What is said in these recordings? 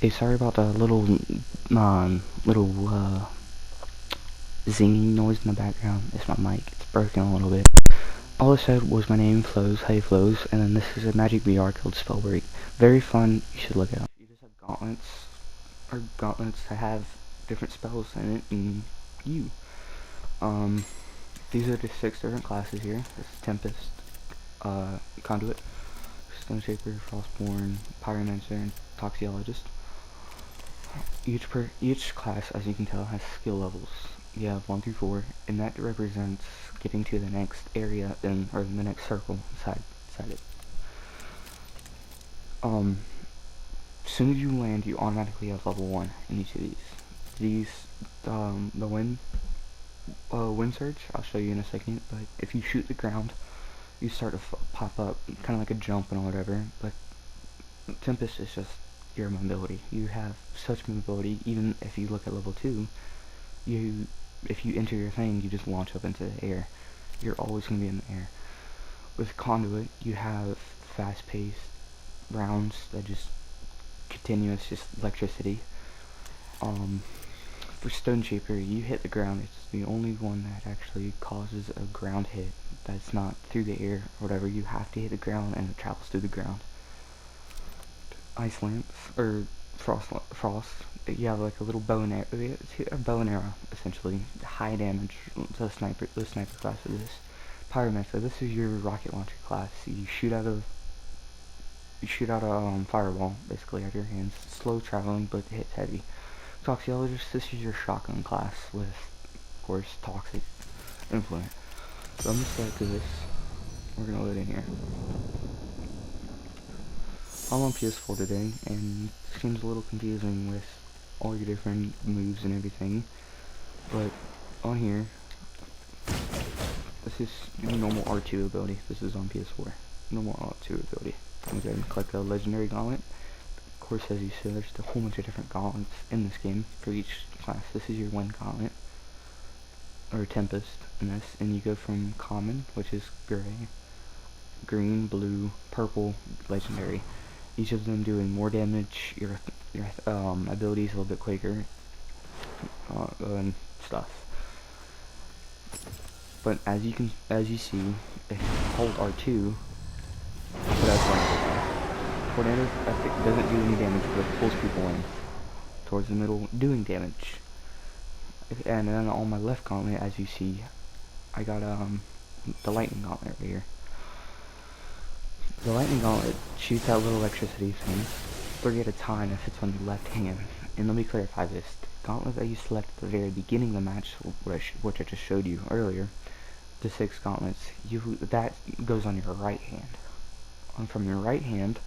Hey, sorry about the little zinging noise in the background. It's my mic. It's broken a little bit. All I said was my name, Flows, hey Flows, and then this is a magic VR called SpellBreak. Very fun. You should look it up. You just have gauntlets that have different spells in it, and these are the 6 different classes here. This is Tempest, Conduit, Stone Shaper, Frostborn, Pyromancer, and Toxologist. Each class, as you can tell, has skill levels. You have 1 through 4, and that represents getting to the next area or the next circle inside it. As soon as you land, you automatically have level 1 in each of these. The wind surge, I'll show you in a second, but if you shoot the ground, you start to pop up, kind of like a jump and whatever, but Tempest is just your mobility. You have such mobility, even if you look at level 2, if you enter your thing, you just launch up into the air. You're always going to be in the air. With Conduit, you have fast-paced rounds that just continuous, just electricity. For Stone Shaper, you hit the ground. It's the only one that actually causes a ground hit that's not through the air or whatever. You have to hit the ground and it travels through the ground. Ice Lance, or Frost, you have like a little bow and arrow, essentially. High damage, the sniper class of this. Pyromancer, this is your rocket launcher class. You shoot out a fireball, basically, out of your hands. Slow traveling, but hits heavy. Toxologist, this is your shotgun class with, of course, toxic influence. So I'm gonna start to this. We're gonna load in here. I'm on PS4 today, and it seems a little confusing with all your different moves and everything, but on here, this is your normal R2 ability. This is on PS4. Normal R2 ability. I'm going to collect a legendary gauntlet. Of course, as you see, there's a whole bunch of different gauntlets in this game for each class. This is your wind gauntlet, or Tempest in this, and you go from common, which is gray, green, blue, purple, legendary. Each of them doing more damage, your abilities a little bit quicker, and stuff. But as you see, if you hold R2, so that's one. Tornado effect doesn't do any damage, but it pulls people in towards the middle, doing damage. And then on my left gauntlet, as you see, I got the lightning gauntlet right here. The lightning gauntlet shoots out little electricity things, 3 at a time if it's on your left hand. And let me clarify this. The gauntlet that you select at the very beginning of the match, which I just showed you earlier, the 6 gauntlets, that goes on your right hand. And from your right hand,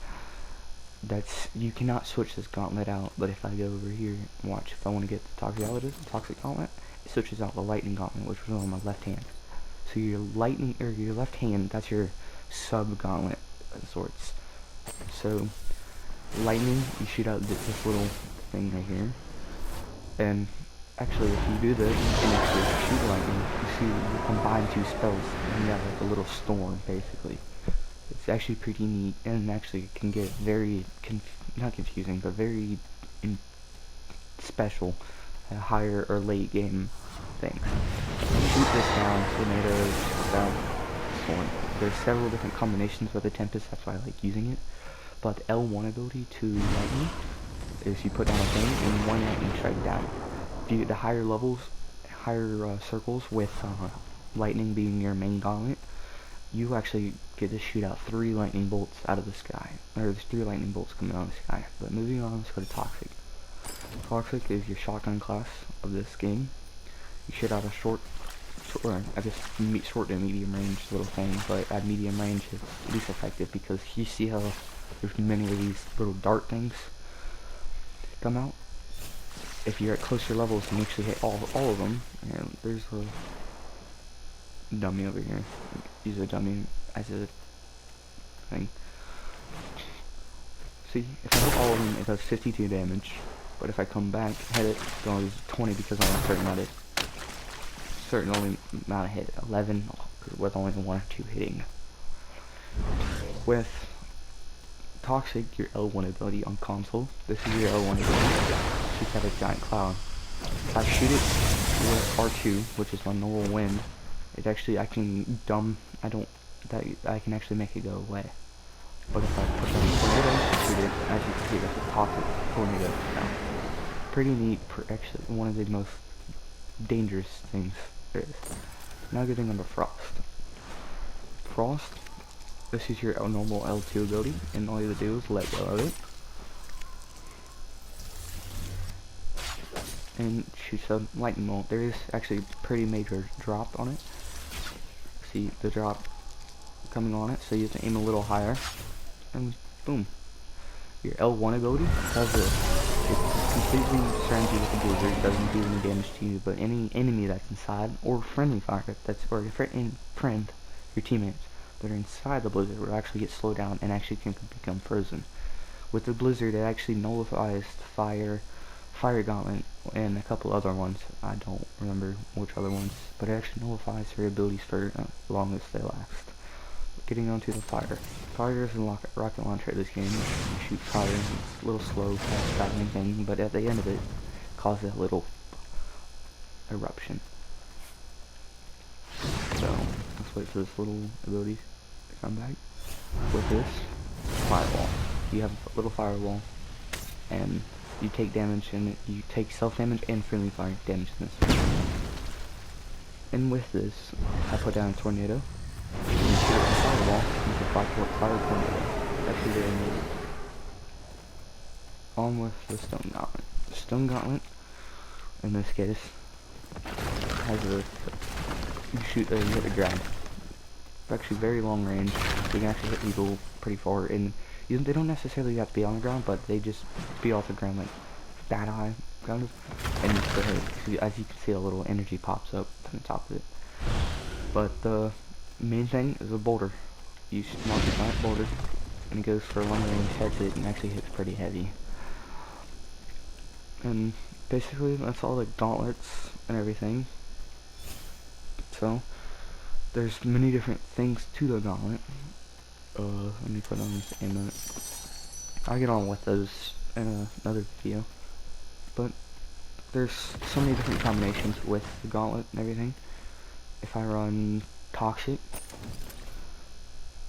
you cannot switch this gauntlet out, but if I go over here, watch, if I want to get the toxic gauntlet, it switches out the lightning gauntlet, which was on my left hand. So your left hand, that's your sub gauntlet of sorts. So lightning, you shoot out this little thing right here, and actually if you do this and actually shoot lightning, you see you combine 2 spells and you have like a little storm basically. It's actually pretty neat, and actually it can get very not confusing, but very special at higher or late game things. Shoot this down, tornadoes, storm. There's several different combinations with the Tempest, that's why I like using it. But L1 ability to lightning is you put down a thing and 1 lightning strike down. If you get to higher levels, higher circles with lightning being your main gauntlet, you actually get to shoot out 3 lightning bolts out of the sky. Or there's 3 lightning bolts coming out of the sky. But moving on, let's go to Toxic. Toxic is your shotgun class of this game. You shoot out a short to medium range little thing, but at medium range it's least effective because you see how there's many of these little dart things come out. If you're at closer levels, you can actually hit all of them. And there's a dummy over here. Use a dummy as a thing. See, if I hit all of them, it does 52 damage. But if I come back, hit it, it only does 20 because I'm a certain amount of hit. 11 with only 1 or 2 hitting. With Toxic, your L1 ability on console. This is your L1 ability. Shoots out a giant cloud. If I shoot it with R2, which is my normal wind, it actually, I can actually make it go away. But if I put down tornado, shoot it, as you can see, that's a toxic tornado now. Pretty neat, actually one of the most dangerous things there is. Now getting on to Frost. Frost, this is your normal L2 ability, and all you have to do is let go of it. And shoots a lightning bolt. There is actually a pretty major drop on it. See the drop coming on it, so you have to aim a little higher. And boom. Your L1 ability does this. It completely surrounds you with the blizzard. It doesn't do any damage to you, but any enemy that's inside, or friendly fire, or your friend, your teammates that are inside the blizzard will actually get slowed down and actually can become frozen. With the blizzard, it actually nullifies fire gauntlet, and a couple other ones. I don't remember which other ones, but it actually nullifies her abilities for as long as they last. Getting on to the fire. Fire is a rocket launcher in this game. You shoot fire, it's a little slow, fast battling thing, but at the end of it, causes a little eruption. So, let's wait for this little ability to come back. With this, fireball. You have a little fireball, and you take damage, and you take self-damage and friendly fire damage in this. And with this, I put down a tornado. And you shoot it with a fireball, you can fire tornado. That's very neat. On with the stone gauntlet. The stone gauntlet, in this case, has a you hit the ground. It's actually very long range. You can actually hit people pretty far, and they don't necessarily have to be on the ground, but they just be off the ground like that high, kind of. And as you can see, a little energy pops up from the top of it. But the main thing is a boulder. You should mark a giant boulder, and it goes for a long range, hits it, and actually hits pretty heavy. And basically, that's all the gauntlets and everything. So, there's many different things to the gauntlet. Let me put on this ammo. I'll get on with those in another video. But there's so many different combinations with the gauntlet and everything. If I run Toxic,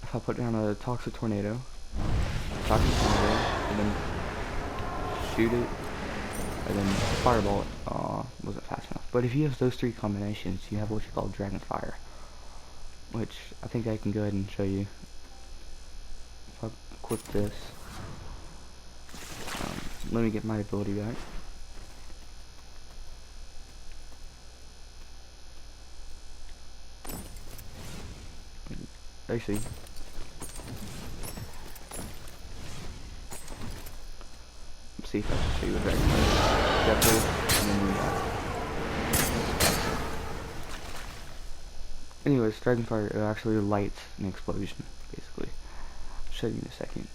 if I put down a Toxic Tornado, and then shoot it, and then Fireball it, wasn't fast enough. But if you have those three combinations, you have what you call Dragon Fire, which I think I can go ahead and show you. If I quit this, let me get my ability back. Actually, let's see if I can show you what Dragon Fire is. And then move on. Anyways, Dragon Fire actually lights an explosion, basically. I'll show you in a second.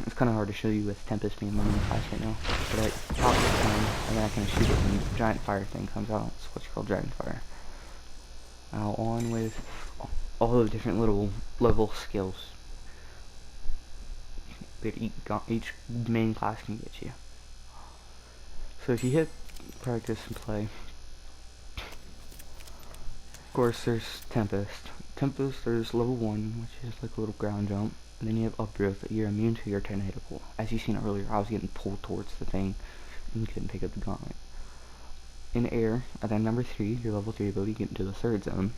It's kind of hard to show you with Tempest being running fast right now, but I pop this down, and then I can shoot it, and the giant fire thing comes out. It's what's called Dragon Fire. Now on with all the different little level skills that each main class can get you. So if you hit practice and play, of course there's Tempest. Tempest, there's level 1, which is like a little ground jump, and then you have Upgrowth that you're immune to your tornado pull. As you seen earlier, I was getting pulled towards the thing and couldn't pick up the gauntlet. In air, and then number 3, your level 3 ability, get into the third zone.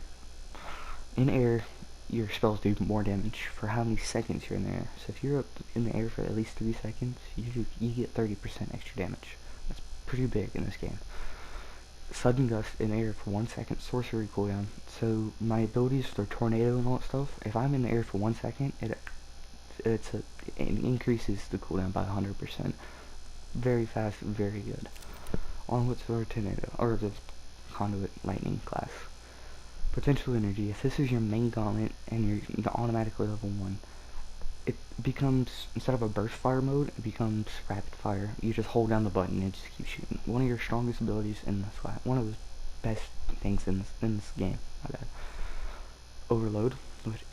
In air, your spells do more damage for how many seconds you're in the air. So if you're up in the air for at least 3 seconds, you get 30% extra damage. That's pretty big in this game. Sudden Gust in air for 1 second, sorcery cooldown. So my abilities for tornado and all that stuff, if I'm in the air for 1 second, it increases the cooldown by 100%. Very fast, very good. On with our tornado, or the conduit lightning class. Potential energy. If this is your main gauntlet and you're automatically level 1, it becomes, instead of a burst fire mode, it becomes rapid fire. You just hold down the button and just keep shooting. One of your strongest abilities in this class. One of the best things in this game. My bad. Overload.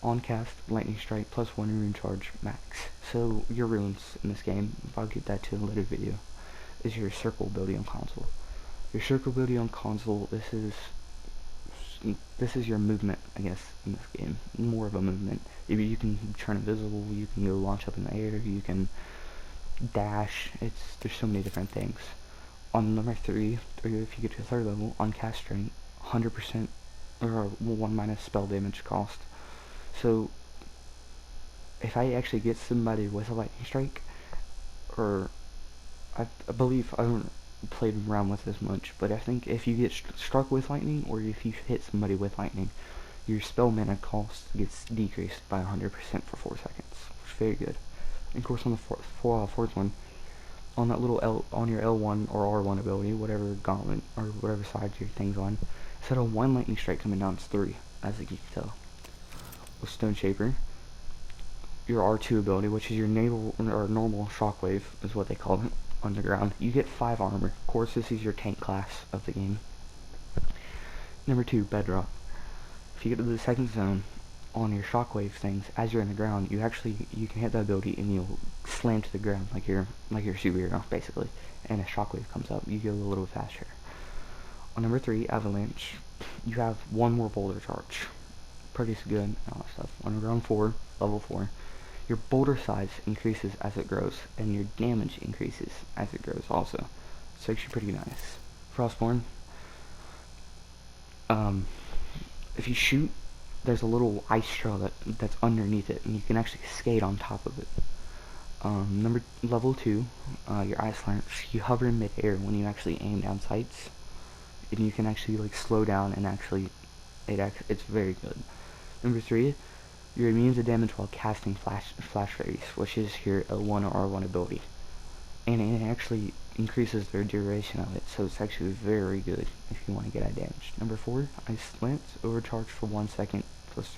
on cast, lightning strike, +1 rune charge max. So your runes in this game, if I'll get that to in a later video, is your circle ability on console. Your circle ability on console, this is your movement, I guess, in this game. More of a movement. You can turn invisible, you can go launch up in the air, you can dash. There's so many different things. On number 3, or if you get to 3rd level, on cast strength, 100% or 1 minus spell damage cost. So if I actually get somebody with a lightning strike, or I believe I haven't played around with this much, but I think if you get struck with lightning, or if you hit somebody with lightning, your spell mana cost gets decreased by 100% for 4 seconds, which is very good. And of course, on the fourth one, on that little on your L1 or R1 ability, whatever gauntlet or whatever side your thing's on, instead of 1 lightning strike coming down, it's 3, as you can tell. With Stone Shaper, your R2 ability, which is your naval or normal shockwave, is what they call it, on the ground, you get 5 armor. Of course, this is your tank class of the game. Number 2, Bedrock. If you get to the 2nd zone, on your shockwave things, as you're in the ground, you can hit that ability and you'll slam to the ground like you're a superhero, basically. And a shockwave comes up, you go a little faster. On number 3, Avalanche, you have 1 more boulder charge. Pretty good and all that stuff. On round 4, level 4, your boulder size increases as it grows, and your damage increases as it grows also. So it's actually pretty nice. Frostborn, if you shoot, there's a little ice trail that's underneath it, and you can actually skate on top of it. Level 2, your Ice Lance, you hover in mid-air when you actually aim down sights, and you can actually like slow down and it's very good. Number 3, you're immune to damage while casting Flash Fairies, which is your L1 or R1 ability, and it actually increases their duration of it, so it's actually very good if you want to get out damage. Number 4, Ice Lance, overcharge for 1 second, plus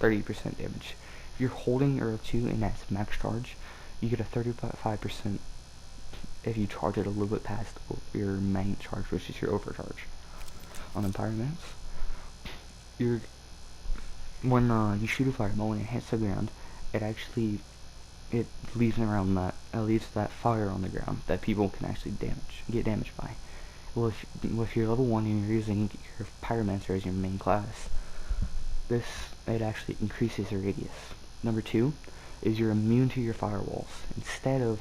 30% damage. If you're holding R2 and that's max charge, you get a 35% if you charge it a little bit past your main charge, which is your overcharge. On Environments, when you shoot a fireball and it hits the ground, it leaves that fire on the ground that people can actually get damaged by. Well, if you're level 1 and you're using your Pyromancer as your main class, it actually increases your radius. Number 2 is you're immune to your firewalls. Instead of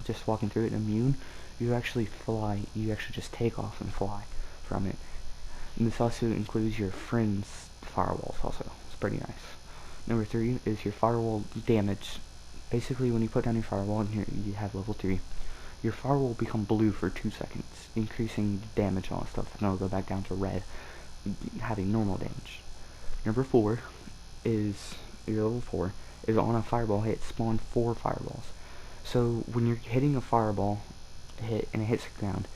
just walking through it immune, you actually fly. You actually just take off and fly from it. And this also includes your friends' firewalls also. It's pretty nice. Number 3 is your firewall damage. Basically, when you put down your firewall and you have level 3, your firewall will become blue for 2 seconds, increasing damage and all that stuff, and it'll go back down to red, having normal damage. Number 4 is, your level 4, is on a fireball hit, spawn 4 fireballs. So when you're hitting a fireball hit and it hits the ground,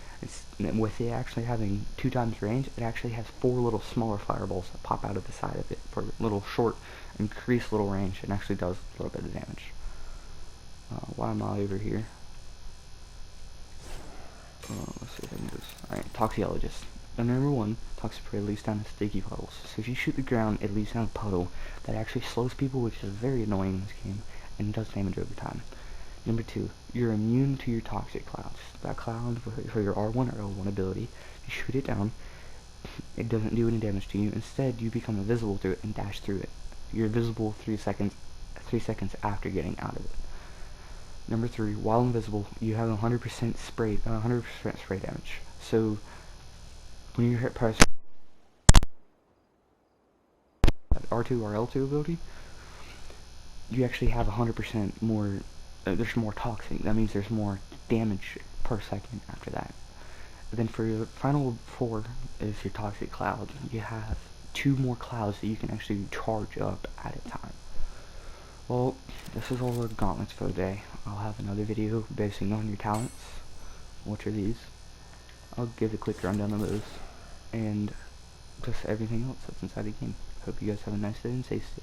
with it actually having 2 times range, it actually has 4 little smaller fireballs that pop out of the side of it for a little short, increased little range, and actually does a little bit of damage. Why am I over here? Let's see if I can do this. Alright, Toxicologist. Number 1, Toxic Spray leaves down sticky puddles. So if you shoot the ground, it leaves down a puddle that actually slows people, which is very annoying in this game, and does damage over time. Number 2, you're immune to your toxic clouds. That cloud, for your R1 or L1 ability, you shoot it down, it doesn't do any damage to you. Instead, you become invisible through it and dash through it. You're invisible 3 seconds after getting out of it. Number 3, while invisible, you have 100% spray damage. So when you hit press R2 or L2 ability, you actually have 100% more. There's more toxic. That means there's more damage per second after that. Then for your final 4 is your toxic cloud. You have 2 more clouds that you can actually charge up at a time. Well, this is all the gauntlets for the day. I'll have another video basing on your talents, which are these. I'll give a quick rundown of those, and just everything else that's inside the game. Hope you guys have a nice day and stay safe.